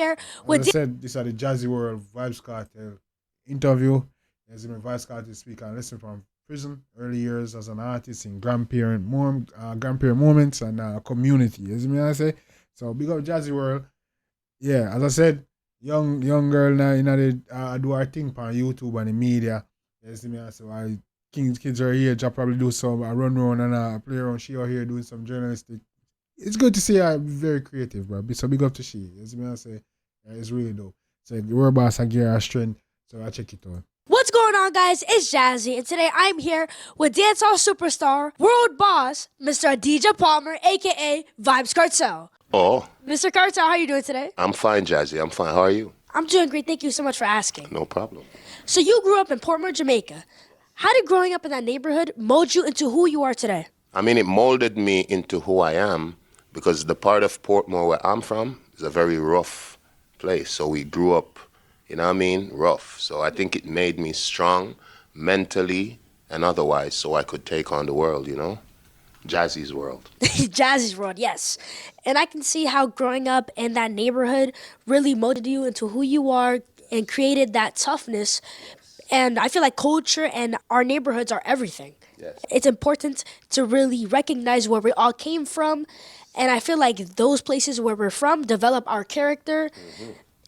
here As I said, this is the Jazzy World Vybz Kartel interview. As in Vybz Kartel speak and listen from prison, early years as an artist in grandparent moments and community. As I say, so big up Jazzy World. Yeah, as I said, young girl now, they do our thing on YouTube and the media. You see me, I say, why kids are here, just probably do some run around and play around. She out here doing some journalistic. It's good to see her very creative, bro. So big up to she. You see me, I say, yeah, it's really dope. So the word boss, I give her strength, so I check it out. What's going on, guys? It's Jazzy, and today I'm here with dancehall superstar, world boss, Mr. Adidja Palmer, aka Vybz Kartel. Oh, Mr. Kartel, how are you doing today? I'm fine, Jazzy. I'm fine. How are you? I'm doing great. Thank you so much for asking. No problem. So you grew up in Portmore, Jamaica. How did growing up in that neighborhood mold you into who you are today? I mean, it molded me into who I am because the part of Portmore where I'm from is a very rough place. So we grew up, you know what I mean, rough. So I think it made me strong mentally and otherwise so I could take on the world, you know? Jazzy's world. Jazzy's world, yes. And I can see how growing up in that neighborhood really molded you into who you are and created that toughness. And I feel like culture and our neighborhoods are everything. Yes. It's important to really recognize where we all came from. And I feel like those places where we're from develop our character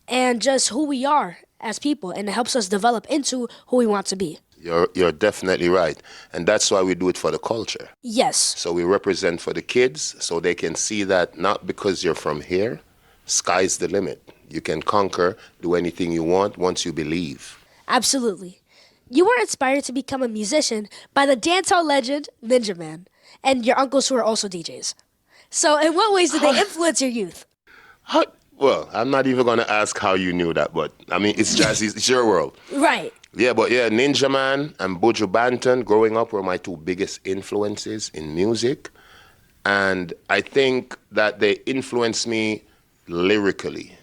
and just who we are as people. And it helps us develop into who we want to be. You're definitely right. And that's why we do it for the culture. Yes. So we represent for the kids so they can see that not because you're from here, sky's the limit. You can conquer, do anything you want once you believe. Absolutely. You were inspired to become a musician by the dancehall legend Ninja Man and your uncles who are also DJs. So in what ways did they influence your youth? Well, I'm not even going to ask how you knew that, but I mean, it's Jazzy, it's your world. Right. Yeah, but yeah, Ninja Man and Buju Banton growing up were my two biggest influences in music. And I think that they influenced me lyrically,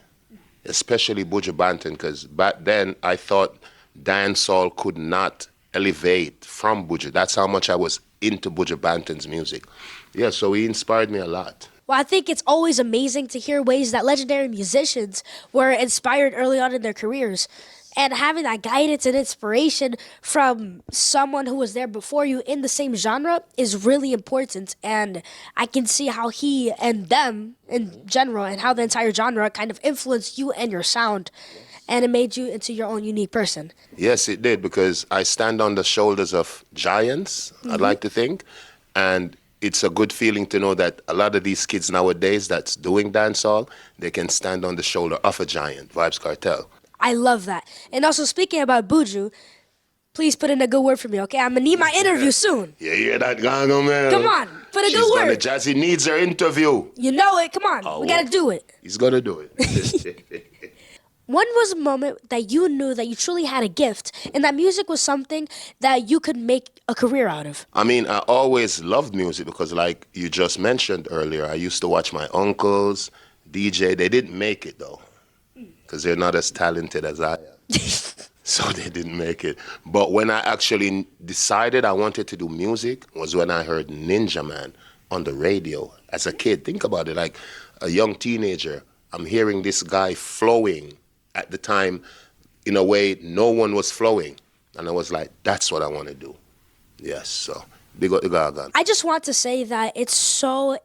especially Buju Banton, because back then I thought dancehall could not elevate from Buju. That's how much I was into Buju Banton's music. Yeah, so he inspired me a lot. Well, I think it's always amazing to hear ways that legendary musicians were inspired early on in their careers. And having that guidance and inspiration from someone who was there before you in the same genre is really important. And I can see how he and them in general and how the entire genre kind of influenced you and your sound. And it made you into your own unique person. Yes, it did, because I stand on the shoulders of giants, I'd like to think. And it's a good feeling to know that a lot of these kids nowadays that's doing dancehall, they can stand on the shoulder of a giant, Vybz Kartel. I love that. And also, speaking about Buju, please put in a good word for me, okay? I'm going to need my interview soon. Yeah, you hear that, Gango, man? Come on, put a good word. Jazzy needs her interview. You know it. Come on. We got to do it. He's going to do it. When was a moment that you knew that you truly had a gift and that music was something that you could make a career out of? I mean, I always loved music because like you just mentioned earlier, I used to watch my uncles, DJ. They didn't make it, though, because they're not as talented as I am. So they didn't make it. But when I actually decided I wanted to do music was when I heard Ninja Man on the radio as a kid. Think about it, like a young teenager, I'm hearing this guy flowing. At the time, in a way, no one was flowing. And I was like, that's what I want to do. Yes, so big up the Gaga. I just want to say that it's so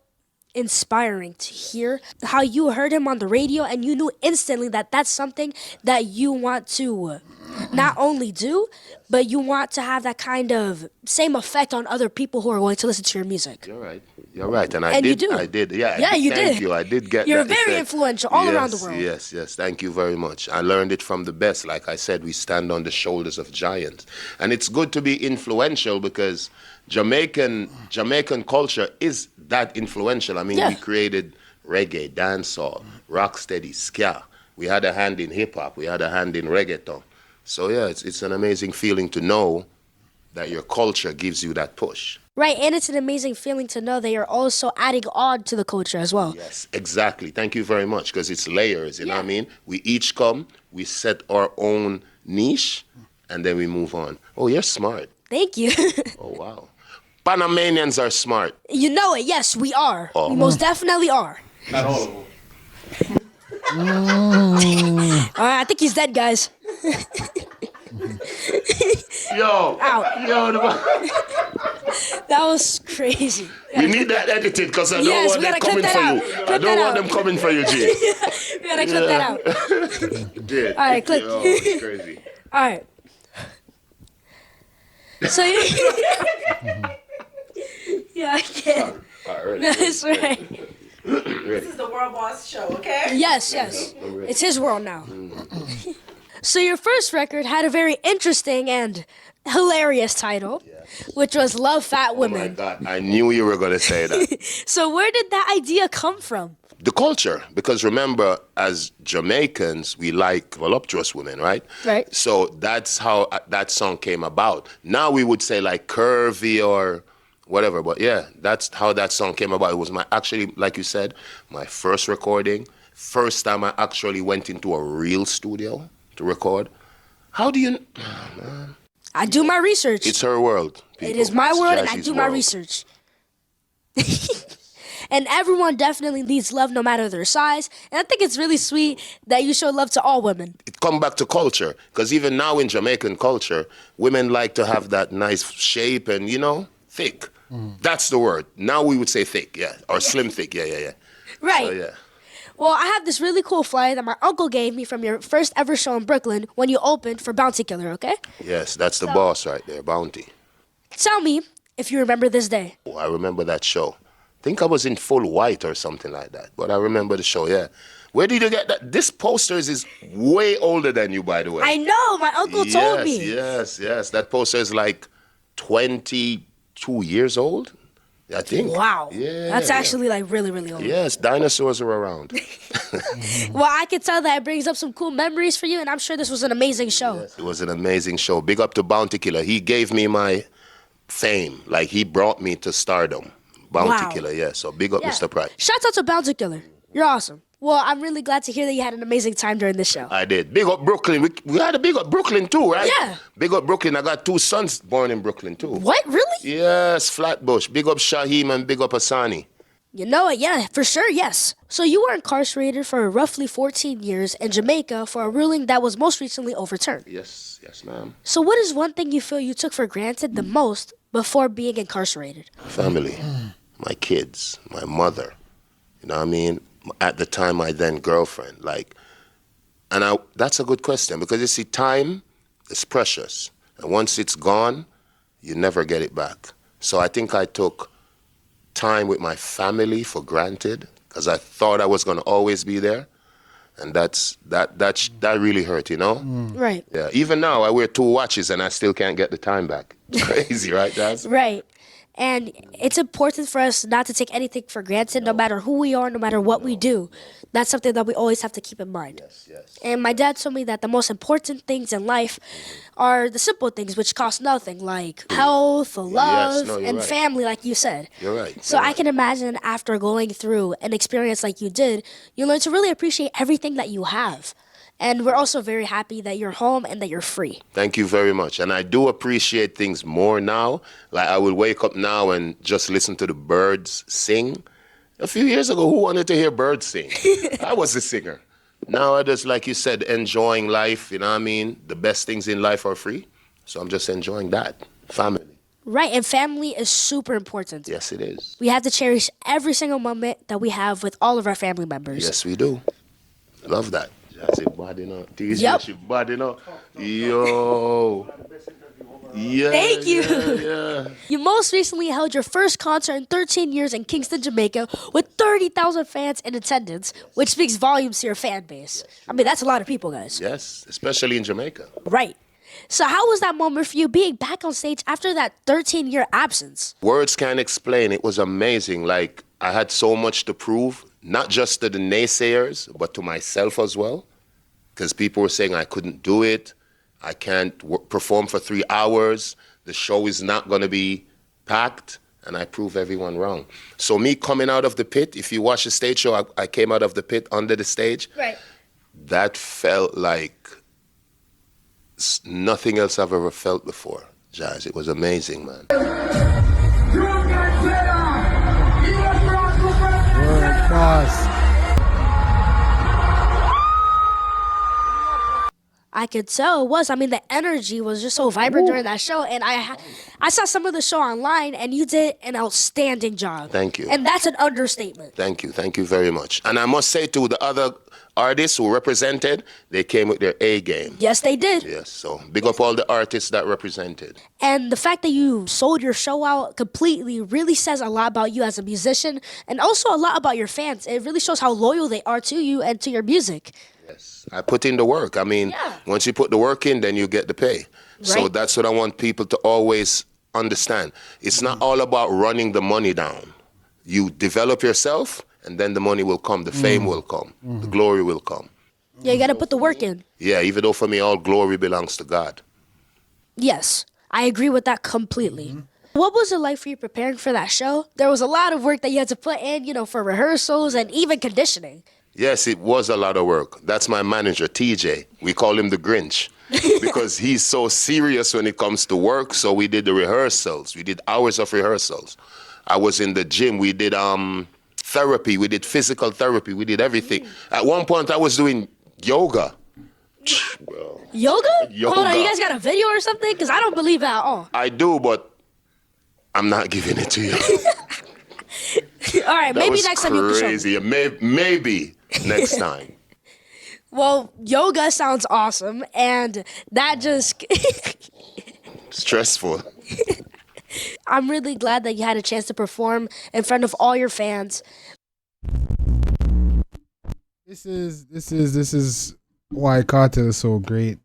inspiring to hear how you heard him on the radio and you knew instantly that that's something that you want to not only do, but you want to have that kind of same effect on other people who are going to listen to your music. You're right. You're right. And you do. I did. Yeah, you thank did. you. I did get You're that very effect. influential all around the world. Yes. Thank you very much. I learned it from the best. Like I said, we stand on the shoulders of giants. And it's good to be influential because Jamaican culture is that influential. I mean, we created reggae, dancehall, rocksteady, ska. We had a hand in hip-hop. We had a hand in reggaeton. So, yeah, it's an amazing feeling to know that your culture gives you that push. Right, and it's an amazing feeling to know that you're also adding on to the culture as well. Yes, exactly. Thank you very much, because it's layers, you know what I mean? We each come, we set our own niche, and then we move on. Oh, you're smart. Thank you. Oh, wow. Panamanians are smart. You know it, yes, we are. We most definitely are. Not all of them. All right, I think he's dead, guys. Yo, Ow. yo, That was crazy. we need that edited because I don't Yes, want we them gotta clip coming that for out. you. Clip I that don't want out. them coming for you, G. We gotta clip that out. Yeah. All right, clip. Yo, it's crazy. All right. So yeah, I can't. All right, ready. That's right. This is the World Boss Show, okay? Yes, yes. It's his world now. So your first record had a very interesting and hilarious title, which was Love Fat Oh my Women. God, I knew you were going to say that. So where did that idea come from? The culture, because remember, as Jamaicans, we like voluptuous women, right? Right. So that's how that song came about. Now we would say like curvy or whatever, but yeah, that's how that song came about. It was actually, like you said, my first recording. First time I actually went into a real studio to record. How do you... man, I do my research. it's her world. It people. is my It's world, and I Jazzy's do my world. research. And everyone definitely needs love no matter their size. And I think it's really sweet that you show love to all women. It come back to culture, because even now in Jamaican culture, women like to have that nice shape and, thick. That's the word. Now we would say thick, yeah, or slim thick, yeah. Right. So, yeah. Well, I have this really cool flyer that my uncle gave me from your first ever show in Brooklyn when you opened for Bounty Killer, okay? Yes, that's the boss right there, Bounty. Tell me if you remember this day. Oh, I remember that show. I think I was in full white or something like that, but I remember the show, yeah. Where did you get that? This posters is way older than you, by the way. I know, my uncle told me. Yes. That poster is like 22 years old, I think. Wow. Yeah. That's actually like really, really old. Yes, dinosaurs were around. Well, I can tell that it brings up some cool memories for you, and I'm sure this was an amazing show. It was an amazing show. Big up to Bounty Killer. He gave me my fame. Like, he brought me to stardom. Bounty Wow. Killer, yeah. So big up, Yeah. Mr. Price. Shouts out to Bounty Killer. You're awesome. Well, I'm really glad to hear that you had an amazing time during this show. I did. Big up Brooklyn. We had a big up Brooklyn too, right? Yeah. Big up Brooklyn. I got 2 sons born in Brooklyn too. What? Really? Yes, Flatbush. Big up Shaheem and big up Asani. You know it, yeah, for sure, yes. So you were incarcerated for roughly 14 years in Jamaica for a ruling that was most recently overturned. Yes, ma'am. So what is one thing you feel you took for granted the most before being incarcerated? Family, my kids, my mother. You know what I mean? At the time, my then girlfriend. That's a good question, because you see, time is precious. And once it's gone, you never get it back. So I think I took time with my family for granted, because I thought I was going to always be there. And that really hurt, Right. Yeah. Even now, I wear 2 watches and I still can't get the time back. Crazy, right, Jazz? Right. And it's important for us not to take anything for granted, no matter who we are, no matter what we do. That's something that we always have to keep in mind. Yes. And my dad told me that the most important things in life are the simple things which cost nothing, like health, love, no, you're and right. family, like you said. You're right. So I can imagine after going through an experience like you did, you learn to really appreciate everything that you have. And we're also very happy that you're home and that you're free. Thank you very much. And I do appreciate things more now. Like, I will wake up now and just listen to the birds sing. A few years ago, who wanted to hear birds sing? I was a singer. Now I just, like you said, enjoying life, you know what I mean? The best things in life are free. So I'm just enjoying that. Family. Right, and family is super important. Yes, it is. We have to cherish every single moment that we have with all of our family members. Yes, we do. Love that. Jazzy body now. Yep. Body now. Yo. Yeah. Thank you. Yeah. You most recently held your first concert in 13 years in Kingston, Jamaica, with 30,000 fans in attendance, which speaks volumes to your fan base. I mean, that's a lot of people, guys. Yes, especially in Jamaica. Right. So how was that moment for you being back on stage after that 13-year absence? Words can't explain. It was amazing. Like, I had so much to prove, not just to the naysayers, but to myself as well. Because people were saying I couldn't do it. I can't perform for 3 hours. The show is not going to be packed. And I prove everyone wrong. So me coming out of the pit, if you watch the stage show, I came out of the pit under the stage. Right. That felt like nothing else I've ever felt before, Jazz. It was amazing, man. World boss. I could tell it was. I mean, the energy was just so vibrant during that show, and I saw some of the show online, and you did an outstanding job. Thank you. And that's an understatement. Thank you very much. And I must say too, the other artists who represented, they came with their A game. Yes, they did. Yes, so big up all the artists that represented. And the fact that you sold your show out completely really says a lot about you as a musician, and also a lot about your fans. It really shows how loyal they are to you and to your music. Yes, I put in the work. I mean, once you put the work in, then you get the pay. So Right. that's what I want people to always understand. It's not all about running the money down. You develop yourself, and then the money will come, the fame will come, the glory will come. Yeah, you got to put the work in. Yeah, even though for me, all glory belongs to God. Yes, I agree with that completely. What was it like for you preparing for that show? There was a lot of work that you had to put in, for rehearsals and even conditioning. Yes, it was a lot of work. That's my manager, TJ. We call him the Grinch because he's so serious when it comes to work. So we did the rehearsals. We did hours of rehearsals. I was in the gym. We did therapy. We did physical therapy. We did everything. At one point, I was doing yoga. Well, Yoga? Yoga. Hold on, you guys got a video or something? Because I don't believe that at all. I do, but I'm not giving it to you. All right, That maybe was next time you can show me. crazy. Maybe next time. Well, yoga sounds awesome, and that just... Stressful. I'm really glad that you had a chance to perform in front of all your fans. This is why Cartel is so great,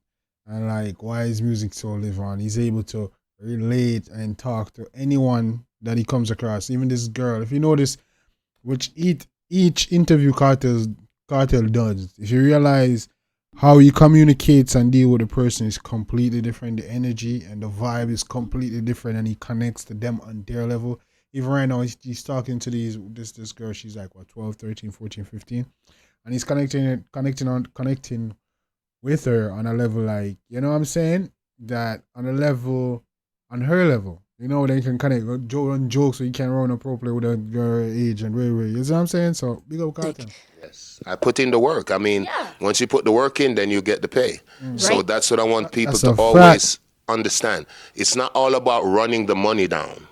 and like why his music so live on. He's able to relate and talk to anyone that he comes across, even this girl. If you notice, which each interview Cartel does, if you realize how he communicates and deal with a person is completely different. The energy and the vibe is completely different, and he connects to them on their level. Even right now, he's talking to this girl. She's like, what, 12, 13, 14, 15. And he's connecting with her on a level, like, you know what I'm saying? That on her level. You know, they can connect, run jokes so you can run appropriately with a girl age and way. You know what I'm saying? So, big up Cartel. Yes, I put in the work. I mean, once you put the work in, then you get the pay. So Right. that's what I want people That's to a fact. always understand. It's not all about running the money down.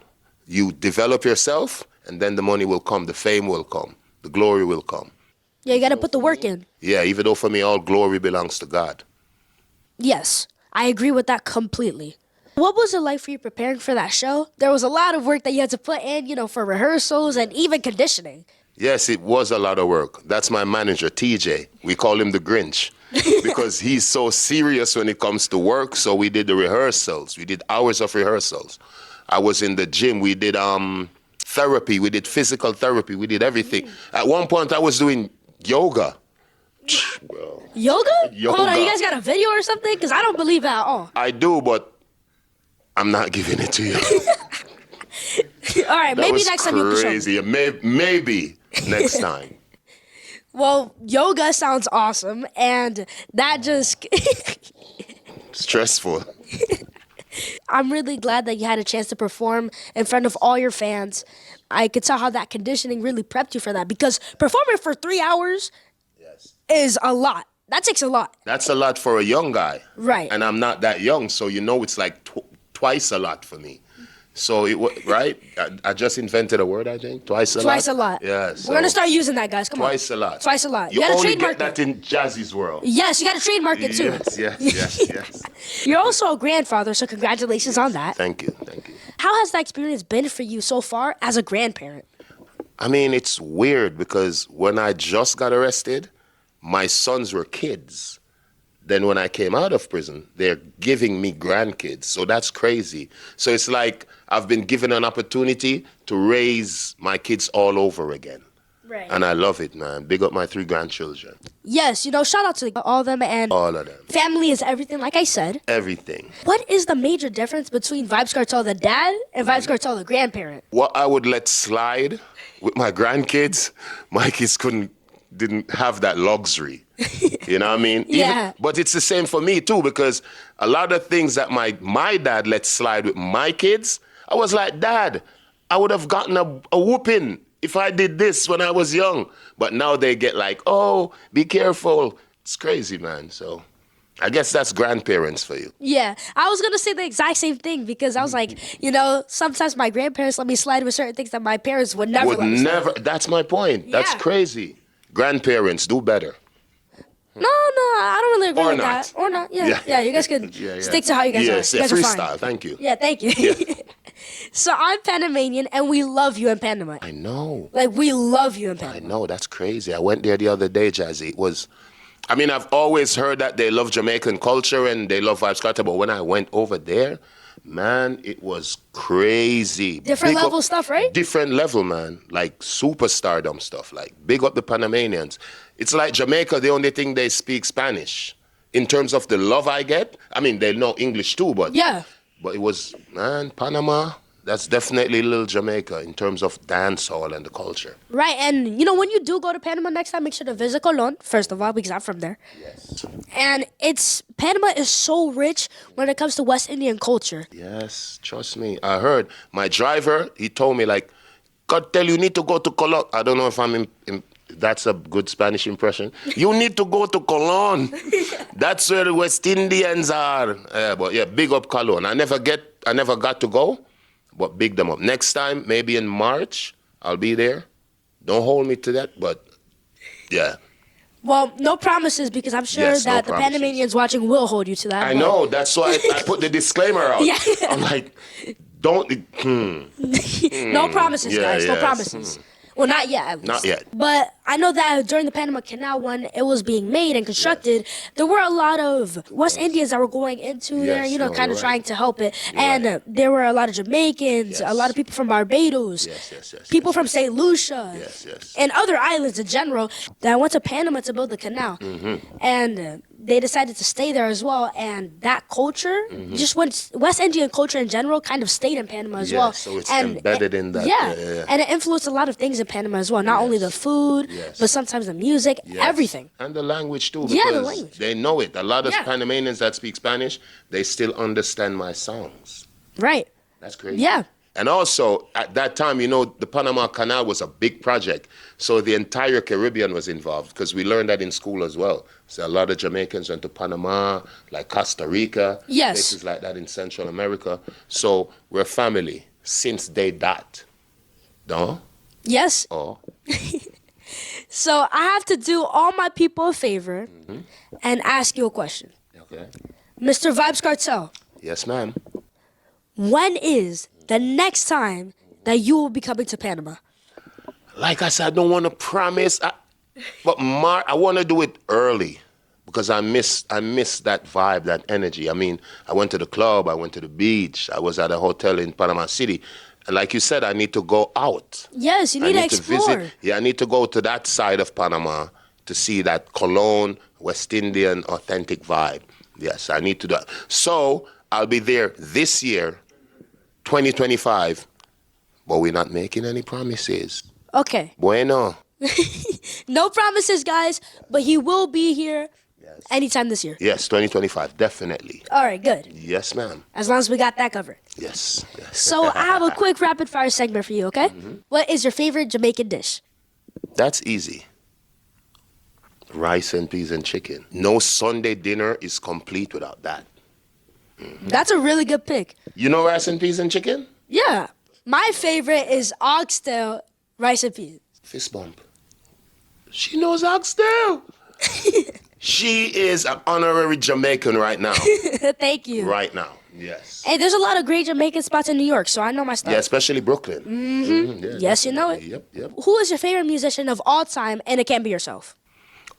You develop yourself, and then the money will come, the fame will come, the glory will come. Yeah, you got to put the work in. Yeah, even though for me, all glory belongs to God. Yes, I agree with that completely. What was it like for you preparing for that show? There was a lot of work that you had to put in, for rehearsals and even conditioning. Yes, it was a lot of work. That's my manager, TJ. We call him the Grinch because he's so serious when it comes to work. So we did the rehearsals. We did hours of rehearsals. I was in the gym. We did therapy. We did physical therapy. We did everything. At one point, I was doing yoga. Well, Yoga? Yoga. Hold on, you guys got a video or something? Because I don't believe that at all. I do, but I'm not giving it to you. All right, That maybe was next time you can show me. crazy. Maybe next time. Well, yoga sounds awesome, and that just... Stressful. I'm really glad that you had a chance to perform in front of all your fans. I could tell how that conditioning really prepped you for that, because performing for 3 hours is a lot. That takes a lot. That's a lot for a young guy. Right. And I'm not that young, so it's like twice a lot for me. So right? I just invented a word, I think. Twice a lot. Twice a lot. Yeah. We're going to start using that, guys. Come on. Twice a lot. Twice a lot. You gotta only trademark get that in Jazzy's world. Yes, you got to trademark it too. Yes. You're also a grandfather, so congratulations on that. Thank you. How has that experience been for you so far as a grandparent? I mean, it's weird because when I just got arrested, my sons were kids. Then when I came out of prison, they're giving me grandkids. So that's crazy. So it's like I've been given an opportunity to raise my kids all over again. Right. And I love it, man. Big up my 3 grandchildren. Yes, shout out to all of them, and All of them. family is everything, like I said. Everything. What is the major difference between Vybz Kartel the dad and Vybz Kartel the grandparent? What I would let slide with my grandkids, my kids didn't have that luxury. You know what I mean? Yeah. But it's the same for me too, because a lot of things that my dad let slide with my kids, I was like, Dad, I would have gotten a whooping if I did this when I was young. But now they get like, oh, be careful. It's crazy, man. So I guess that's grandparents for you. Yeah, I was gonna say the exact same thing because I was like, sometimes my grandparents let me slide with certain things that my parents would never Would let me slide. never. That's my point. That's Yeah. crazy. Grandparents do better. No, I don't really agree Or with not. that. Or not. Yeah, you guys could stick to how you guys Yes, are. You yeah, guys are freestyle. fine. Thank you. Yeah, thank you. So I'm Panamanian, and we love you in Panama. I know. Like, we love you in I Panama. know. That's crazy. I went there the other day, Jazzy. It was. I mean, I've always heard that they love Jamaican culture and they love Vybz Kartel, but when I went over there, man, it was crazy. Different Big level up- stuff, right? Different level, man. Like superstardom stuff. Like big up the Panamanians. It's like Jamaica, the only thing they speak Spanish. In terms of the love I get, I mean, they know English too, but Yeah. But it was, man, Panama, that's definitely little Jamaica in terms of dancehall and the culture. Right, and when you do go to Panama next time, make sure to visit Colon, first of all, because I'm from there. Yes. And Panama is so rich when it comes to West Indian culture. Yes, trust me. I heard my driver, he told me, like, Cartel, you need to go to Colon. I don't know if that's a good Spanish impression. You need to go to Colon. That's where the West Indians are. But yeah, big up Colon. I never got to go, but big them up. Next time, maybe in March, I'll be there. Don't hold me to that, but yeah. Well, no promises, because I'm sure Yes, no that the promises. Panamanians watching will hold you to that. I but- know. That's why I put the disclaimer out. Yeah. I'm like, don't. No promises, Yeah, guys. No yes. promises. Well, not yet, at least. Not yet. But I know that during the Panama Canal, when it was being made and constructed, there were a lot of West Indians that were going into there, Yes, no, kind of you're trying right. to help it. You're And right. there were a lot of Jamaicans, a Yes. lot of people from Barbados, Yes. people from St. Lucia, Yes. and other islands in general that went to Panama to build the canal. Mm-hmm. And they decided to stay there as well. And that culture, just West Indian culture in general, kind of stayed in Panama as Yeah, well. so it's And embedded in that. Yeah. Yeah. And it influenced a lot of things in Panama as well. Not only the food, Yes. but sometimes the music, Yes. everything. And the language too, because Yeah, the language. they know it. A lot of Yeah. Panamanians that speak Spanish, they still understand my songs. Right. That's crazy. Yeah. And also, at that time, the Panama Canal was a big project. So the entire Caribbean was involved, because we learned that in school as well. So a lot of Jamaicans went to Panama, like Costa Rica, Yes. places like that in Central America. So we're family since day dot. No? Yes. Oh. So I have to do all my people a favor and ask you a question. Okay. Mr. Vybz Kartel, Yes, ma'am. when is the next time that you will be coming to Panama? Like I said, I don't want to promise, but I want to do it early, because I miss that vibe, that energy. I mean, I went to the club, I went to the beach, I was at a hotel in Panama City, and like you said, I need to go out. Yes, you I need to need to explore. visit. Yeah, I need to go to that side of Panama to see that Cologne, West Indian, authentic vibe. Yes, I need to do that. So I'll be there this year, 2025, but we're not making any promises. Okay. Bueno. No promises, guys, but he will be here anytime this year. Yes, 2025, definitely. All right, good. Yes, ma'am. As long as we got that covered. Yes. So I have a quick rapid fire segment for you, okay? What is your favorite Jamaican dish? That's easy. Rice and peas and chicken. No Sunday dinner is complete without that. That's a really good pick. You know rice and peas and chicken? Yeah. My favorite is oxtail, rice and peas. Fist bump. She knows oxtail. She is an honorary Jamaican right now. Thank you. Right now. Yes. Hey, there's a lot of great Jamaican spots in New York, so I know my stuff. Yeah, especially Brooklyn. Yeah, Yes, you know it. Yep. Who is your favorite musician of all time, and it can't be yourself?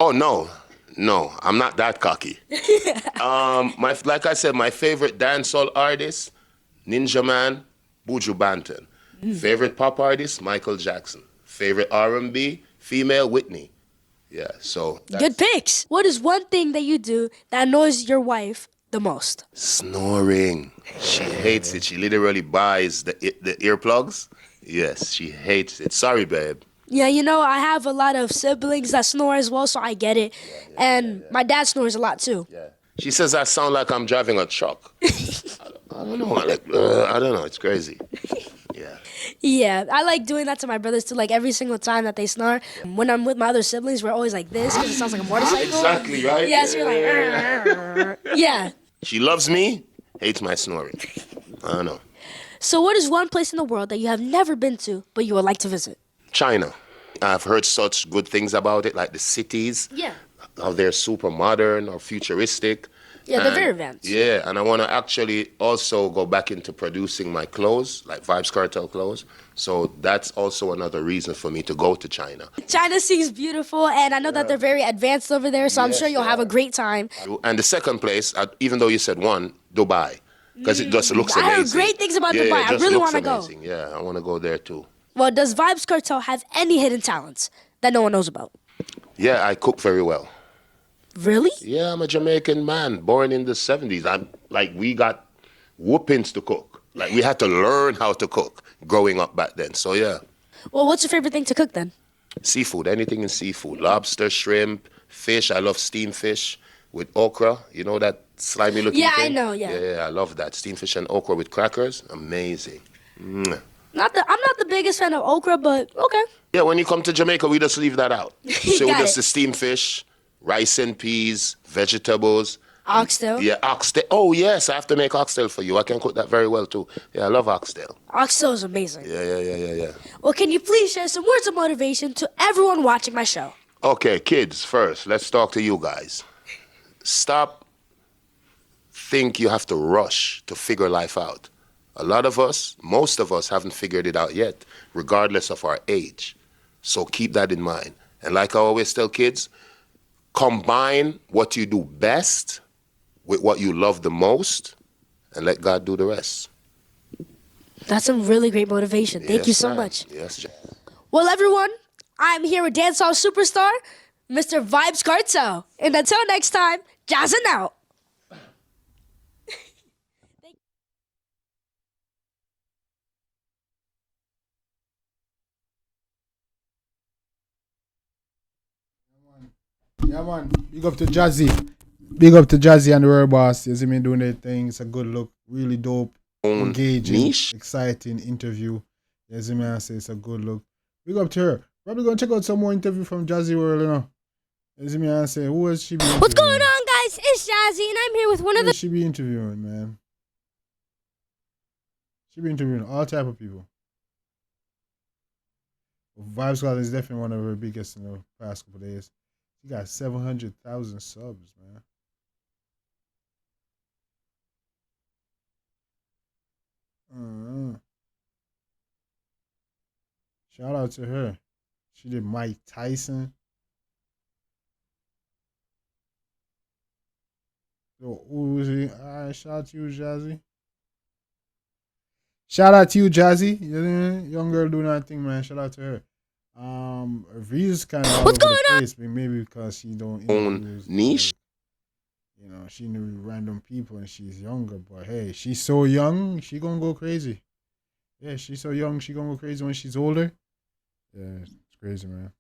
Oh, no, I'm not that cocky. Like I said, my favorite dancehall artist, Ninja Man, Buju Banton. Favorite pop artist, Michael Jackson. Favorite R&B, female, Whitney. Yeah, so Good picks. What is one thing that you do that annoys your wife the most? Snoring. She hates it. She literally buys the earplugs. Yes, she hates it. Sorry, babe. Yeah, I have a lot of siblings that snore as well, so I get it. And my dad snores a lot too. Yeah. She says I sound like I'm driving a truck. I don't know. I don't know. It's crazy. Yeah. Yeah, I like doing that to my brothers too. Like every single time that they snore, when I'm with my other siblings, we're always like this because it sounds like a motorcycle. Exactly, right? Yeah, so you're like, "Arr." Yeah. She loves me, hates my snoring. I don't know. So, what is one place in the world that you have never been to but you would like to visit? China. I've heard such good things about it, like the cities, Yeah. how they're super modern or futuristic. Yeah, they're And- very advanced. Yeah, and I want to actually also go back into producing my clothes, like Vybz Kartel clothes. So that's also another reason for me to go to China. China seems beautiful, and I know that they're very advanced over there, so I'm Yes, sure you'll they have a are. great time. And the second place, even though you said one, Dubai, because it just looks I amazing. heard great things about Yeah, Dubai. it I just really looks want to go. amazing. Yeah, I want to go there too. Well, does Vybz Kartel have any hidden talents that no one knows about? Yeah, I cook very well. Really? Yeah, I'm a Jamaican man, born in the 70s. I'm like, we got whoopings to cook. Like, we had to learn how to cook growing up back then. So, yeah, Well, what's your favorite thing to cook then? seafood, anything in seafood. Lobster, shrimp, fish. I love steamed fish with okra. You know that slimy looking Yeah, I thing? know, yeah. Yeah, I love that. Steamed fish and okra with crackers. Amazing. Mwah. I'm not the biggest fan of okra, but okay. Yeah, when you come to Jamaica, we just leave that out. So we Got just it. the steamed fish, rice and peas, vegetables. Oxtail. Yeah, oxtail. Oh, yes, I have to make oxtail for you. I can cook that very well, too. Yeah, I love oxtail. Oxtail is amazing. Yeah. Well, can you please share some words of motivation to everyone watching my show? Okay, kids, first, let's talk to you guys. Stop think you have to rush to figure life out. A lot of us, most of us, haven't figured it out yet, regardless of our age. So keep that in mind. And like I always tell kids, combine what you do best with what you love the most, and let God do the rest. That's some really great motivation. Thank you Yes, so ma'am. much. Yes, Jack. Well, everyone, I'm here with dancehall superstar, Mr. Vybz Kartel. And until next time, jazzing out. Yeah, man. Big up to Jazzy. Big up to Jazzy and the World Boss. You see me doing their thing. It's a good look. Really dope. Own Engaging. niche. Exciting interview. You see me, I say it's a good look. Big up to her. Probably gonna check out some more interview from Jazzy World, you know. You see me, I say, who else she be interviewing? What's going on, guys? It's Jazzy, and I'm here with one of Who the... she be interviewing, man? She be interviewing all type of people. Vybz Kartel is definitely one of her biggest in the past couple of days. She got 700,000 subs, man. Uh-uh. Shout out to her. She did Mike Tyson. Yo, Uzi. All right, shout out to you, Jazzy. Shout out to you, Jazzy. You know, young girl doing that thing, man. Shout out to her. Her views kind of all over the place, but maybe because she don't Own interviews, niche. you know, she knew random people and she's younger. But hey, she's so young, she gonna go crazy. Yeah, she's so young, she gonna go crazy when she's older. Yeah, it's crazy, man.